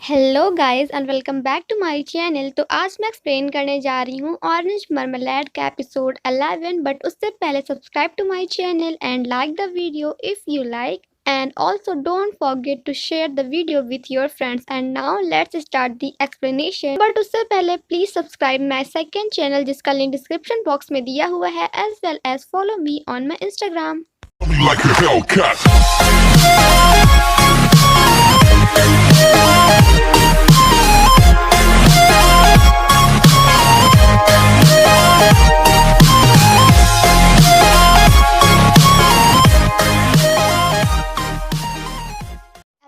Hello guys and welcome back to my channel. तो आज मैं एक्सप्लेन करने जा रही हूँ ऑरेंज मरमलेड का एपिसोड 11। बट उससे पहले subscribe to my channel and like the video if you like and also don't forget to share the video with your friends. And now let's start the explanation. but उससे पहले please subscribe my second channel जिसका link description box में दिया हुआ है, as well as follow me on my Instagram. Like a Hellcat.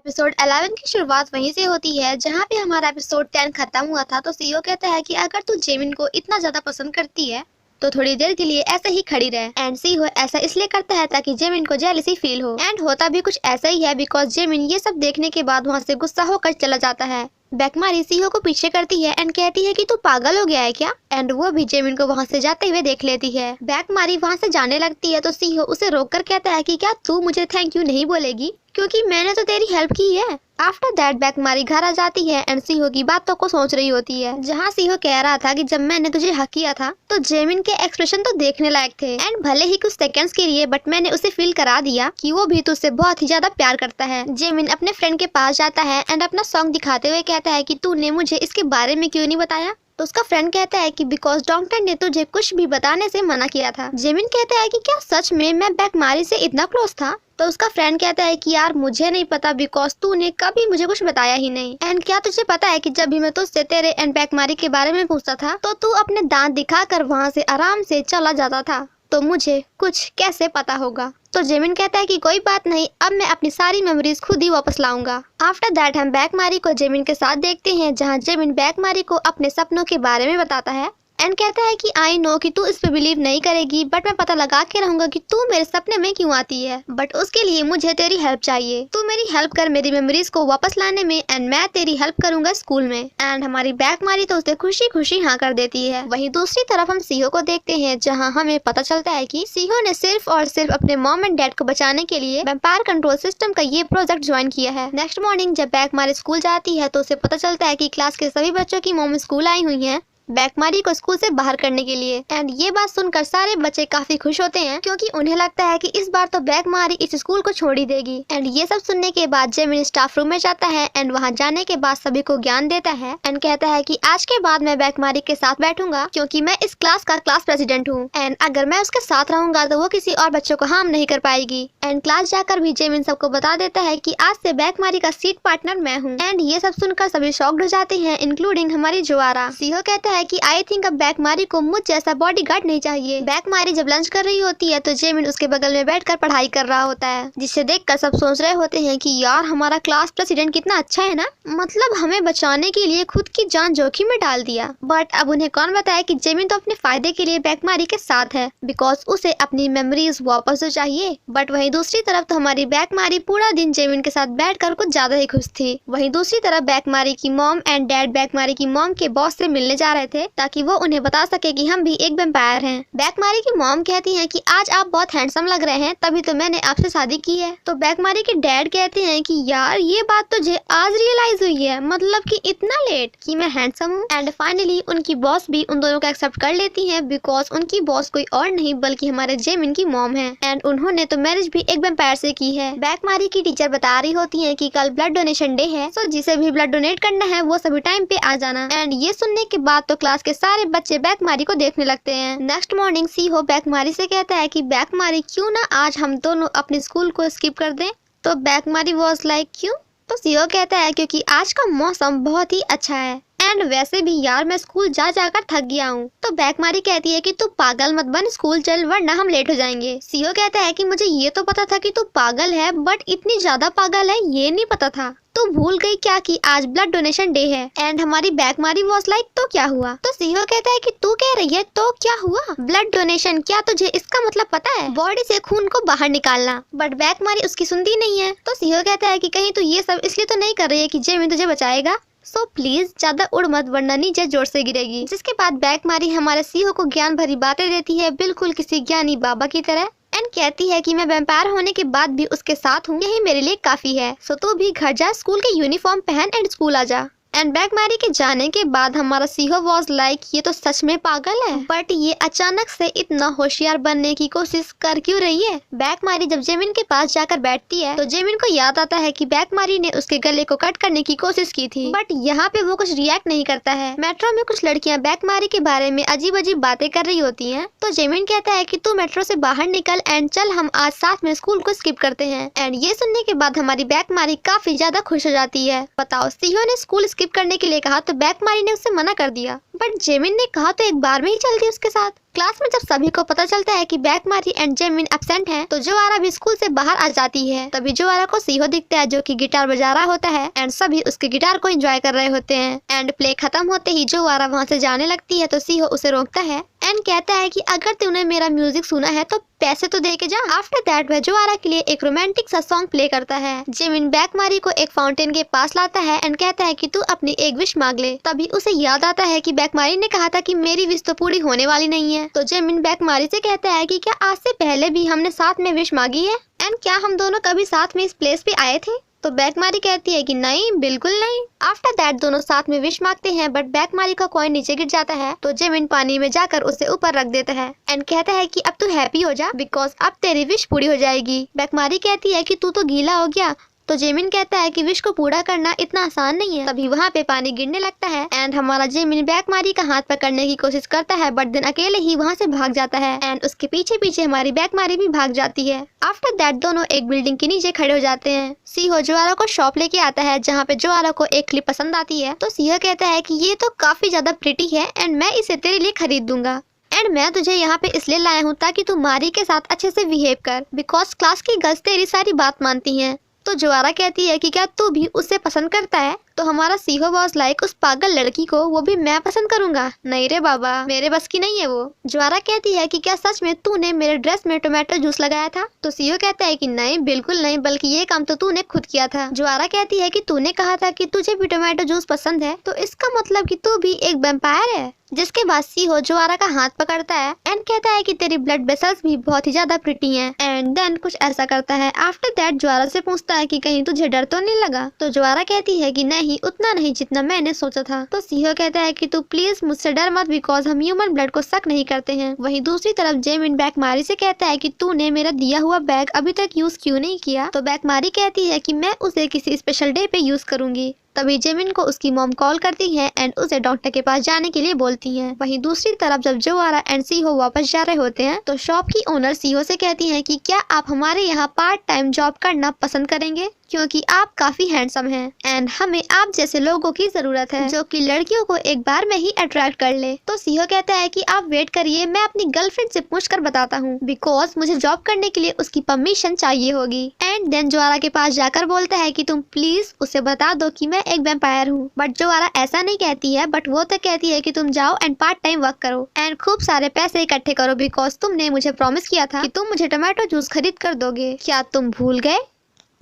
Episode 11 की शुरुआत वहीं से होती है जहां पे हमारा एपिसोड 10 खत्म हुआ था। तो सीईओ कहता है कि अगर तू जेमिन को इतना ज्यादा पसंद करती है तो थोड़ी देर के लिए ऐसे ही खड़ी रहे। एंड सीईओ ऐसा इसलिए करता है ताकि जेमिन को जेलसी फील हो। एंड होता भी कुछ ऐसा ही है बिकॉज जेमिन ये सब देखने के बाद वहाँ से गुस्सा होकर चला जाता है। बैकमारी सीईओ को पीछे करती है एंड कहती है कि तू पागल हो गया है क्या। एंड वो भी जेमिन को वहाँ से जाते हुए देख लेती है। बैकमारी वहाँ से जाने लगती है तो सीईओ उसे रोककर कहता है कि क्या तू मुझे थैंक यू नहीं बोलेगी, क्योंकि मैंने तो तेरी हेल्प की है। आफ्टर दैट बैकमारी घर आ जाती है एंड सीईओ की बातों को सोच रही होती है, जहाँ सीईओ कह रहा था कि जब मैंने तुझे हक किया था तो जेमिन के एक्सप्रेशन तो देखने लायक थे। एंड भले ही कुछ सेकंड्स के लिए बट मैंने उसे फील करा दिया कि वो भी तुझसे बहुत ही ज्यादा प्यार करता है। जेमिन अपने फ्रेंड के पास जाता है एंड अपना सॉन्ग दिखाते हुए कहता है कि तूने मुझे इसके बारे में क्यों नहीं बताया। तो उसका फ्रेंड कहता है कि बिकॉज डॉक्टर ने तुझे कुछ भी बताने से मना किया था। जेमिन कहता है कि क्या सच में मैं बैकमारी से इतना क्लोज था। तो उसका फ्रेंड कहता है कि यार मुझे नहीं पता बिकॉज तूने कभी मुझे कुछ बताया ही नहीं। एंड क्या तुझे पता है कि जब भी मैं तुझसे तेरे एंड बैकमारी के बारे में पूछता था तो तू अपने दांत दिखाकर वहाँ से आराम से चला जाता था, तो मुझे कुछ कैसे पता होगा। तो जेमिन कहता है कि कोई बात नहीं, अब मैं अपनी सारी मेमोरीज खुद ही वापस लाऊंगा। आफ्टर दैट हम बैकमारी को जेमिन के साथ देखते हैं, जहां जेमिन बैकमारी को अपने सपनों के बारे में बताता है एंड कहता है कि आई नो कि तू इस पे बिलीव नहीं करेगी बट मैं पता लगा के रहूंगा कि तू मेरे सपने में क्यों आती है। बट उसके लिए मुझे तेरी हेल्प चाहिए। तू मेरी हेल्प कर मेरी मेमोरीज को वापस लाने में एंड मैं तेरी हेल्प करूंगा स्कूल में। एंड हमारी बैकमारी तो उसे खुशी खुशी हाँ कर देती है। वहीं दूसरी तरफ हम सीईओ को देखते हैं, जहाँ हमें पता चलता है कि सीईओ ने सिर्फ और सिर्फ अपने मॉम एंड डैड को बचाने के लिए वेम्पायर कंट्रोल सिस्टम का ये प्रोजेक्ट ज्वाइन किया है। नेक्स्ट मॉर्निंग जब बैकमारी स्कूल जाती है तो उसे पता चलता है कि क्लास के सभी बच्चों की मॉम स्कूल आई हुई है बैकमारी को स्कूल से बाहर करने के लिए। एंड ये बात सुनकर सारे बच्चे काफी खुश होते हैं, क्योंकि उन्हें लगता है कि इस बार तो बैकमारी इस स्कूल को छोड़ ही देगी। एंड ये सब सुनने के बाद जेमिन स्टाफ रूम में जाता है एंड वहाँ जाने के बाद सभी को ज्ञान देता है एंड कहता है कि आज के बाद मैं बैकमारी के साथ बैठूंगा, क्योंकि मैं इस क्लास का क्लास प्रेसिडेंट हूँ। एंड अगर मैं उसके साथ रहूंगा तो वो किसी और बच्चों को हार्म नहीं कर पाएगी। एंड क्लास जाकर भी जेमिन सबको बता देता है कि आज से बैकमारी का सीट पार्टनर मैं हूँ। एंड ये सब सुनकर सभी शॉक्ड हो जाते हैं, इंक्लूडिंग हमारी जोआरा। सीईओ कहता है कि आई थिंक बैकमारी को मुझ जैसा बॉडीगार्ड नहीं चाहिए। बैकमारी जब लंच कर रही होती है तो जेमिन उसके बगल में बैठकर पढ़ाई कर रहा होता है, जिसे देखकर सब सोच रहे होते हैं कि यार हमारा क्लास प्रेसिडेंट कितना अच्छा है ना, मतलब हमें बचाने के लिए खुद की जान जोखिम में डाल दिया। बट अब उन्हें कौन बताए कि जेमिन तो अपने फायदे के लिए बैकमारी के साथ है, बिकॉज उसे अपनी मेमोरीज वापस तो चाहिए। बट वहीं दूसरी तरफ तो हमारी बैकमारी पूरा दिन जेमिन के साथ बैठकर कुछ ज्यादा ही खुश थी। वहीं दूसरी तरफ बैकमारी की मॉम एंड डैड बैकमारी की मॉम के बॉस से मिलने जा रहे थे ताकि वो उन्हें बता सके कि हम भी एक वेम्पायर हैं। बैकमारी की मॉम कहती हैं कि आज आप बहुत हैंडसम लग रहे हैं, तभी तो मैंने आपसे शादी की है। तो बैकमारी के डैड कहते हैं कि यार ये बात तुझे आज रियलाइज हुई है, मतलब कि इतना लेट कि मैं हैंडसम हूँ। एंड फाइनली उनकी बॉस भी उन दोनों को एक्सेप्ट कर लेती है, बिकॉज उनकी बॉस कोई और नहीं बल्कि हमारे जेमिन की मॉम है। एंड उन्होंने तो मैरिज भी एक वेम्पायर से की है। बैकमारी की टीचर बता रही होती है कि कल ब्लड डोनेशन डे है, सो जिसे भी ब्लड डोनेट करना है वो सभी टाइम पे आ जाना। एंड ये सुनने के बाद तो क्लास के सारे बच्चे बैकमारी को देखने लगते हैं। नेक्स्ट मॉर्निंग सीईओ बैकमारी से कहता है कि बैकमारी क्यों ना आज हम दोनों अपने स्कूल को स्किप कर दें। तो बैकमारी वाज लाइक क्यों। तो सीईओ कहता है क्योंकि आज का मौसम बहुत ही अच्छा है एंड वैसे भी यार मैं स्कूल जा जाकर थक गया हूँ। तो बैकमारी कहती है कि तू पागल मत बन, स्कूल चल वरना हम लेट हो जाएंगे। सीईओ कहता है कि मुझे ये तो पता था कि तू पागल है, बट इतनी ज्यादा पागल है ये नहीं पता था। तो भूल गई क्या कि आज ब्लड डोनेशन डे है। एंड हमारी बैकमारी वाज लाइक तो क्या हुआ। तो सीईओ कहता है कि तू कह रही है तो क्या हुआ, ब्लड डोनेशन, क्या तुझे इसका मतलब पता है, बॉडी से खून को बाहर निकालना। बट बैकमारी उसकी सुनती नहीं है। तो सीईओ कहता है कि कहीं तू ये सब इसलिए तो नहीं कर रही है कि जेमिन तुझे बचाएगा, सो प्लीज ज्यादा उड़ मत वरना नीचे जोर से गिरेगी। जिसके बाद बैकमारी हमारे सीईओ को ज्ञान भरी बातें देती है, बिल्कुल किसी ज्ञानी बाबा की तरह। एंड कहती है कि मैं वैम्पायर होने के बाद भी उसके साथ हूँ, यही मेरे लिए काफी है। सो तू भी घर जा, स्कूल के यूनिफॉर्म पहन एंड स्कूल आ जा। एंड बैकमारी के जाने के बाद हमारा सीहो वॉज लाइक ये तो सच में पागल है, बट ये अचानक से इतना होशियार बनने की कोशिश कर क्यों रही है। बैकमारी जब जेमिन के पास जाकर बैठती है तो जेमिन को याद आता है कि बैकमारी ने उसके गले को कट करने की कोशिश की थी, बट यहाँ पे वो कुछ रिएक्ट नहीं करता है। मेट्रो में कुछ लड़कियाँ बैकमारी के बारे में अजीब अजीब बातें कर रही होती है, तो जेमिन कहता है कि तू मेट्रो से बाहर निकल एंड चल हम आज साथ में स्कूल को स्किप करते हैं। एंड ये सुनने के बाद हमारी बैकमारी काफी ज्यादा खुश हो जाती है। बताओ, सीहो ने स्कूल स्किप करने के लिए कहा तो बैकमारी ने उससे मना कर दिया, बट जेमिन ने कहा तो एक बार में ही चलती उसके साथ। क्लास में जब सभी को पता चलता है कि बैकमारी एंड जेमिन एब्सेंट हैं, तो जोआरा भी स्कूल से बाहर आ जाती है। तभी जोआरा को सीहो दिखता है जो कि गिटार बजा रहा होता है एंड सभी उसके गिटार को एंजॉय कर रहे होते हैं। एंड प्ले खत्म होते ही जोआरा वहाँ से जाने लगती है तो सीहो उसे रोकता है एंड कहता है कि अगर तूने मेरा म्यूजिक सुना है तो पैसे तो दे के जा। आफ्टर दैट वह जोआरा के लिए एक रोमांटिक सा सॉन्ग प्ले करता है। जेमिन बैकमारी को एक फाउंटेन के पास लाता है एंड कहता है कि तू अपनी एक विश मांग ले। तभी उसे याद आता है कि बैकमारी ने कहा था कि मेरी विश तो पूरी होने वाली नहीं है, तो जेमिन बैकमारी से कहता है कि क्या आज से पहले भी हमने साथ में विश मांगी है एंड क्या हम दोनों कभी साथ में इस प्लेस पे आए थे। तो बैकमारी कहती है कि नहीं, बिल्कुल नहीं। आफ्टर दैट दोनों साथ में विश मांगते हैं, बट बैकमारी का कॉइन नीचे गिर जाता है तो जेमिन पानी में जाकर उसे ऊपर रख देता है एंड कहता है कि अब तू हैप्पी हो जा बिकॉज अब तेरी विश पूरी हो जाएगी। बैकमारी कहती है कि तू तो गीला हो गया, तो जेमिन कहता है कि विश को पूरा करना इतना आसान नहीं है। तभी वहाँ पे पानी गिरने लगता है एंड हमारा जेमिन बैकमारी का हाथ पकड़ने की कोशिश करता है, बट देन अकेले ही वहाँ से भाग जाता है एंड उसके पीछे पीछे हमारी बैकमारी भी भाग जाती है। आफ्टर दैट दोनों एक बिल्डिंग के नीचे खड़े हो जाते हैं। सीहो जोआरा को शॉप लेके आता है जहाँ पे जोआरा को एक क्लिप पसंद आती है, तो सीहो कहता है कि ये तो काफी ज्यादा प्रिटी है एंड मैं इसे तेरे लिए खरीद दूंगा एंड मैं तुझे यहाँ पे इसलिए लाया हूँ ताकि तू मारी के साथ अच्छे से बिहेव कर बिकॉज क्लास की गर्ल्स तेरी सारी बात मानती हैं। तो जोआरा कहती है कि क्या तू भी उसे पसंद करता है, तो हमारा सीहो वॉज लाइक उस पागल लड़की को वो भी मैं पसंद करूंगा, नहीं रे बाबा, मेरे बस की नहीं है वो। जोआरा कहती है कि क्या सच में तूने मेरे ड्रेस में टोमेटो जूस लगाया था, तो सीहो कहता है कि नहीं, बिल्कुल नहीं, बल्कि ये काम तो तूने खुद किया था। जोआरा कहती है कि तूने कहा था कि तुझे भी टोमेटो जूस पसंद है, तो इसका मतलब कि तू भी एक वैम्पायर है। जिसके बाद सीहो जोआरा का हाथ पकड़ता है एंड कहता है कि तेरी ब्लड वेसल्स भी बहुत ही ज्यादा प्रिटी हैं एंड देन कुछ ऐसा करता है। आफ्टर दैट जोआरा से पूछता है कि कहीं तुझे डर तो नहीं लगा, तो जोआरा कहती है कि नहीं, उतना नहीं जितना मैंने सोचा था। तो सीहो कहता है कि तू प्लीज मुझसे डर मत बिकॉज हम ह्यूमन ब्लड को शक नहीं करते हैं। वहीं दूसरी तरफ जेमिन बैकमारी से कहता है कि तूने मेरा दिया हुआ बैग अभी तक यूज क्यों नहीं किया, तो बैकमारी कहती है कि मैं उसे किसी स्पेशल डे पे यूज करूंगी। तभी जेमिन को उसकी मॉम कॉल करती है एंड उसे डॉक्टर के पास जाने के लिए बोलती है। वहीं दूसरी तरफ जब जोआरा एंड सीहो वापस जा रहे होते हैं तो शॉप की ओनर सीहो से कहती है कि क्या आप हमारे यहाँ पार्ट टाइम जॉब करना पसंद करेंगे, क्योंकि आप काफी हैंडसम हैं एंड हमें आप जैसे लोगों की जरूरत है जो कि लड़कियों को एक बार में ही अट्रैक्ट कर ले। तो सीहो कहता है कि आप वेट करिए, मैं अपनी गर्लफ्रेंड से पूछकर बताता हूँ बिकॉज मुझे जॉब करने के लिए उसकी परमिशन चाहिए होगी। एंड देन जोआरा के पास जाकर बोलता है कि तुम प्लीज उसे बता दो कि मैं एक वैम्पायर हूँ, बट जोआरा ऐसा नहीं कहती है, बट वो तो कहती है कि तुम जाओ एंड पार्ट टाइम वर्क करो एंड खूब सारे पैसे इकट्ठे करो बिकॉज तुमने मुझे प्रॉमिस किया था कि तुम मुझे टोमेटो जूस खरीद कर दोगे, क्या तुम भूल गए।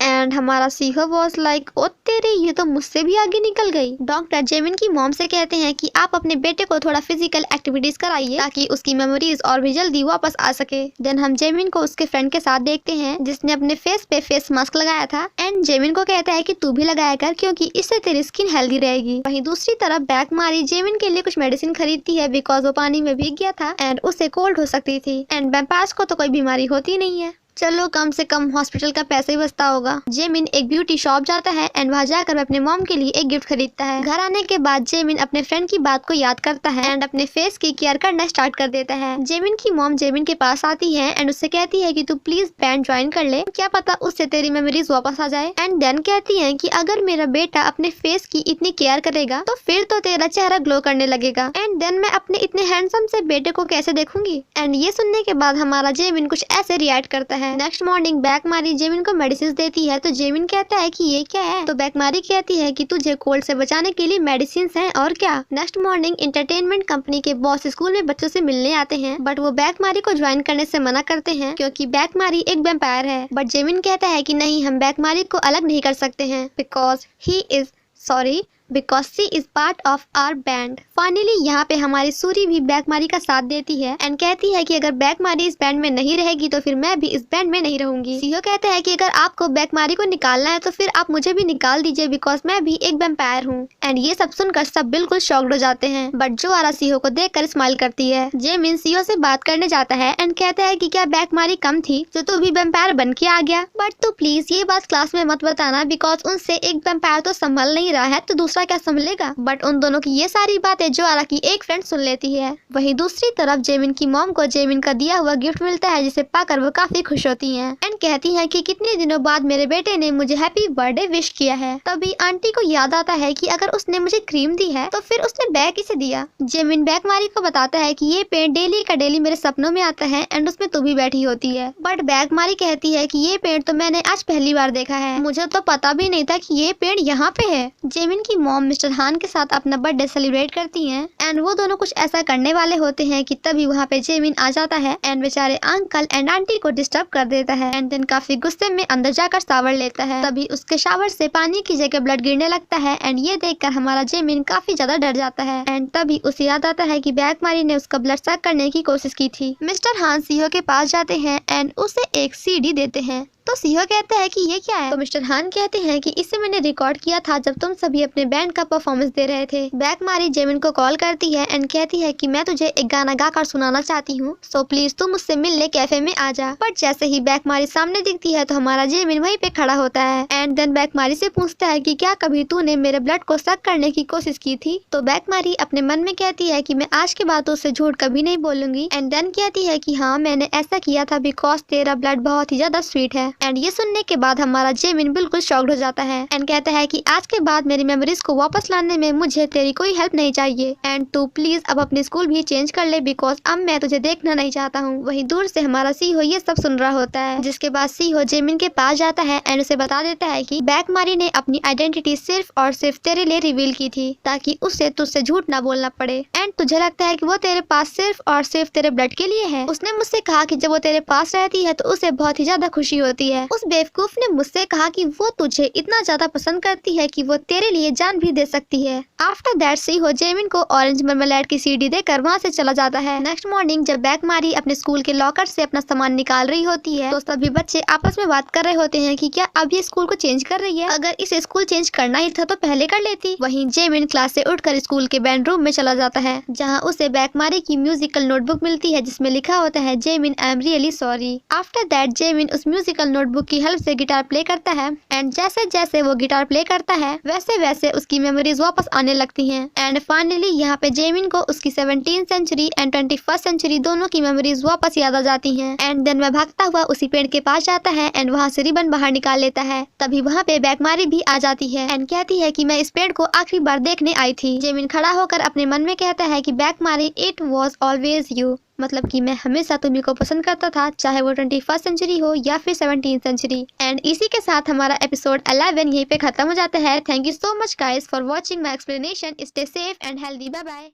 एंड हमारा सीहो वॉज लाइक ओ तेरे, ये तो मुझसे भी आगे निकल गई। डॉक्टर जेमिन की मॉम से कहते हैं कि आप अपने बेटे को थोड़ा फिजिकल एक्टिविटीज कराइए ताकि उसकी मेमोरीज और भी जल्दी वापस आ सके। देन हम जेमिन को उसके फ्रेंड के साथ देखते हैं जिसने अपने फेस पे फेस मास्क लगाया था एंड जेमिन को कहता है कि तू भी लगाया कर क्योंकि इससे तेरी स्किन हेल्दी रहेगी। वहीं दूसरी तरफ बैकमारी जेमिन के लिए कुछ मेडिसिन खरीदती है बिकॉज वो पानी में भीग गया था एंड उसे कोल्ड हो सकती थी एंड वैम्पायर्स को तो कोई बीमारी होती नहीं है, चलो कम से कम हॉस्पिटल का पैसा ही बचता होगा। जेमिन एक ब्यूटी शॉप जाता है एंड वहाँ जाकर अपने मॉम के लिए एक गिफ्ट खरीदता है। घर आने के बाद जेमिन अपने फ्रेंड की बात को याद करता है एंड अपने फेस की केयर करना स्टार्ट कर देता है। जेमिन की मॉम जेमिन के पास आती है एंड उससे कहती है कि तू प्लीज बैंड ज्वाइन कर ले, क्या पता उससे तेरी मेमोरीज वापस आ जाए। एंड देन कहती है कि अगर मेरा बेटा अपने फेस की इतनी केयर करेगा तो फिर तो तेरा चेहरा ग्लो करने लगेगा एंड देन मैं अपने इतने हैंडसम से बेटे को कैसे देखूंगी। एंड ये सुनने के बाद हमारा जेमिन कुछ ऐसे रिएक्ट करता है। नेक्स्ट मॉर्निंग बैकमारी जेमिन को मेडिसिन देती है तो जेमिन कहता है कि ये क्या है, तो बैकमारी कहती है कि तुझे कोल्ड से बचाने के लिए मेडिसिन हैं और क्या। नेक्स्ट मॉर्निंग एंटरटेनमेंट कंपनी के बॉस स्कूल में बच्चों से मिलने आते हैं, बट वो बैकमारी को ज्वाइन करने से मना करते हैं क्योंकि बैकमारी एक वैम्पायर है। बट जेमिन कहता है कि नहीं, हम बैकमारी को अलग नहीं कर सकते हैं because he is sorry because she is part of our band. Finally यहाँ पे हमारी सूरी भी बैकमारी का साथ देती है एंड कहती है कि अगर बैकमारी इस बैंड में नहीं रहेगी तो फिर मैं भी इस बैंड में नहीं रहूंगी। सीहो कहता है कि अगर आपको बैकमारी को निकालना है तो फिर आप मुझे भी निकाल दीजिए बिकॉज मैं भी एक वैम्पायर हूँ। एंड ये सब सुनकर सब बिल्कुल शॉक्ड हो जाते हैं, बट जोआरा सीहो को देखकर स्माइल करती है। जेमिन सीहो से बात करने जाता है एंड कहता है कि क्या बैकमारी कम थी जो तू भी वैम्पायर बन के आ गया, बट तू प्लीज ये बात क्लास में मत बताना बिकॉज उनसे एक वैम्पायर तो संभल नहीं रहा है तो दूसरा क्या संभलेगा। बट उन दोनों की ये सारी बातें जोआरा की एक फ्रेंड सुन लेती है। वहीं दूसरी तरफ जेमिन की मॉम को जेमिन का दिया हुआ गिफ्ट मिलता है जिसे पाकर वो काफी खुश होती हैं एंड कहती हैं कि कितने दिनों बाद मेरे बेटे ने मुझे हैप्पी बर्थडे विश किया है। तभी आंटी को याद आता है कि अगर उसने मुझे क्रीम दी है तो फिर उसने बैग किसे दिया। जेमिन बैकमारी को बताता है कि ये पेड़ डेली का डेली मेरे सपनों में आता है एंड उसमें तू भी बैठी होती है। बट बैकमारी कहती है कि ये पेड़ तो मैंने आज पहली बार देखा है, मुझे तो पता भी नहीं था कि ये पेड़ यहाँ पे है। जेमिन की मॉम मिस्टर हान के साथ अपना बर्थडे सेलिब्रेट करती हैं एंड वो दोनों कुछ ऐसा करने वाले होते हैं कि तभी वहाँ पे जेमिन आ जाता है एंड बेचारे अंकल एंड आंटी को डिस्टर्ब कर देता है एंड देन काफी गुस्से में अंदर जाकर शावर लेता है। तभी उसके शावर से पानी की जगह ब्लड गिरने लगता है एंड ये देखकर हमारा जेमिन काफी ज्यादा डर जाता है एंड तभी उसे याद आता है कि बैकमारी ने उसका ब्लड सक करने की कोशिश की थी। मिस्टर हान सीहो के पास जाते हैं एंड उसे एक सीडी देते हैं तो सीहो कहता है कि ये क्या है, तो मिस्टर हान कहते हैं कि इसे मैंने रिकॉर्ड किया था जब तुम सभी अपने बैंड का परफॉर्मेंस दे रहे थे। बैकमारी जेमिन को कॉल करती है एंड कहती है कि मैं तुझे एक गाना गाकर सुनाना चाहती हूँ, सो प्लीज तू मुझसे मिलने कैफे में आ जा। बट जैसे ही बैकमारी सामने दिखती है तो हमारा जेमिन वहीं पे खड़ा होता है एंड देन बैकमारी से पूछता है कि क्या कभी तूने मेरे ब्लड को सक करने की कोशिश की थी। तो बैकमारी अपने मन में कहती है कि मैं आज के बाद उससे झूठ कभी नहीं बोलूंगी एंड देन कहती है कि हाँ मैंने ऐसा किया था बिकॉज तेरा ब्लड बहुत ही ज्यादा स्वीट है। एंड ये सुनने के बाद हमारा जेमिन बिल्कुल शॉक्ड हो जाता है एंड कहता है कि आज के बाद मेरी मेमोरीज को वापस लाने में मुझे तेरी कोई हेल्प नहीं चाहिए एंड तू प्लीज अब अपने स्कूल भी चेंज कर ले बिकॉज अब मैं तुझे देखना नहीं चाहता हूँ। वहीं दूर से हमारा सीहो ये सब सुन रहा होता है, जिसके बाद सीहो जेमिन के पास जाता है एंड उसे बता देता है कि बैकमारी ने अपनी आइडेंटिटी सिर्फ और सिर्फ तेरे लिए रिवील की थी ताकि उसे तुझसे झूठ ना बोलना पड़े एंड तुझे लगता है कि वो तेरे पास सिर्फ और सिर्फ तेरे ब्लड के लिए है। उसने मुझसे कहा कि जब वो तेरे पास रहती है तो उसे बहुत ही ज्यादा खुशी होती है। उस बेवकूफ ने मुझसे कहा कि वो तुझे इतना ज्यादा पसंद करती है कि वो तेरे लिए जान भी दे सकती है। आफ्टर दैट सीहो जेमिन को ऑरेंज मरमलेड की सीडी देकर वहाँ से चला जाता है। नेक्स्ट मॉर्निंग जब बैकमारी अपने स्कूल के लॉकर से अपना सामान निकाल रही होती है तो सभी बच्चे आपस में बात कर रहे होते हैं कि क्या अब ये स्कूल को चेंज कर रही है, अगर इसे स्कूल चेंज करना ही था तो पहले कर लेती। वहीं जेमिन क्लास से उठकर स्कूल के बैंड रूम में चला जाता है जहाँ उसे बैकमारी की म्यूजिकल नोटबुक मिलती है जिसमें लिखा होता है Jemin I am really sorry. After that Jemin उस म्यूजिकल नोटबुक की हेल्प से गिटार प्ले करता है एंड जैसे जैसे वो गिटार प्ले करता है वैसे वैसे उसकी मेमोरीज वापस आने लगती हैं एंड फाइनली यहाँ पे जेमिन को उसकी 17th century and 21st century दोनों की मेमोरीज वापस याद आ जाती हैं एंड देन वह भागता हुआ उसी पेड़ के पास जाता है एंड वहाँ से रिबन बाहर निकाल लेता है। तभी वहाँ पे बैकमारी भी आ जाती है एंड कहती है कि मैं इस पेड़ को आखिरी बार देखने आई थी। जेमिन खड़ा होकर अपने मन में कहता है कि बैकमारी इट वॉज ऑलवेज यू, मतलब कि मैं हमेशा तुम्ही को पसंद करता था चाहे वो 21st सेंचुरी हो या फिर 17th सेंचुरी। एंड इसी के साथ हमारा एपिसोड 11 यहीं पे खत्म हो जाता है। Thank you so much guys for watching my explanation. Stay safe and healthy. Bye bye.